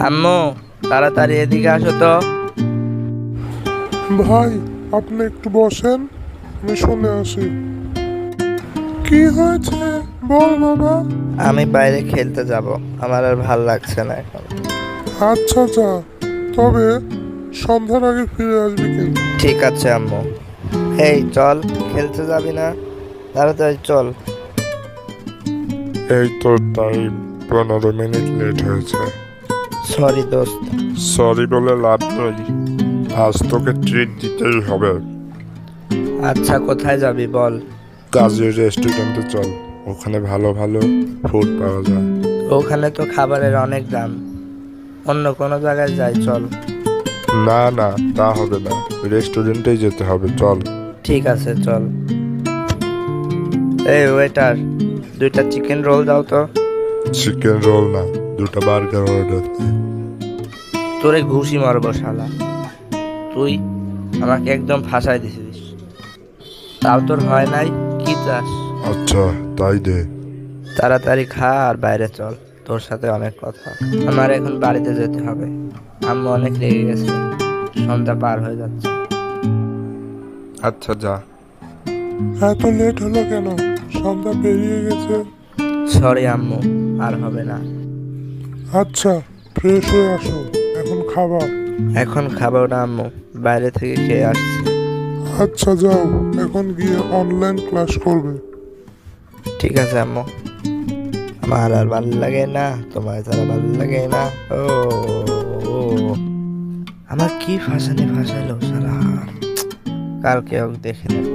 আম্মু, তাড়াতাড়ি এদিকে আসো তো। ভাই, আপনি একটু বসেন, আমি শুনে আসি। কি হয়েছে বল বাবা। আমি বাইরে খেলতে যাব, আমার আর ভাল লাগছে না এখন। আচ্ছা যা, তবে সন্ধ্যার আগে ফিরে আসবি কিন্তু। ঠিক আছে আম্মু। এই চল, খেলতে যাবি না? তাড়াতাড়ি চল। এই তো টাইম, 15 মিনিট লেট হয়েছে। সরি দোস্ত। সরি বলে লাভ নেই, আজ তোকে ট্রিট দিতেই হবে। আচ্ছা, কোথায় যাবি বল? কাজের রেস্টুরেন্টে চল, ওখানে ভালো ভালো ফুড পাওয়া যায়। ওখানে তো খাবারের অনেক দাম, অন্য কোনো জায়গায় যাই চল। না না, তা হবে না, রেস্টুরেন্টেই যেতে হবে, চল। ঠিক আছে চল। এই ওয়েটার, 2টা চিকেন রোল দাও তো। চিকেন রোল না, 2টা বার্গার অর্ডার দে। তোরে ঘুষি মারবো শালা। তুই আমাকে একদম ফাঁসাই দিছিস, তাও তোর হয় নাই। কি চাস? আচ্ছা, তাই দে। তাড়াতাড়ি খা আর বাইরে চল, তোর সাথে অনেক কথা। আমার এখন বাড়িতে যেতে হবে, আম্মু অনেক রেগে গেছে, সন্ধ্যা পার হয়ে যাচ্ছে। আচ্ছা যা। এত লেট হলো কেন? সন্ধ্যা পেরিয়ে গেছে। সরি আম্মু, আর হবে না। আচ্ছা, ফ্রেশ হয়ে আসো, এখন খাবার। এখন খাবো না আম্মু, বাইরে থেকে খেয়ে আসছি। আচ্ছা যাও, এখন গিয়ে অনলাইন ক্লাস করবে। ঠিক আছে আম্মু। আমার আর ভালো লাগে না, তোমার ছাড়া ভালো লাগে না। ও ও, আমার কি ফাঁসানি ফাঁসাইলো সারা। কালকে ওকে দেখে নেব।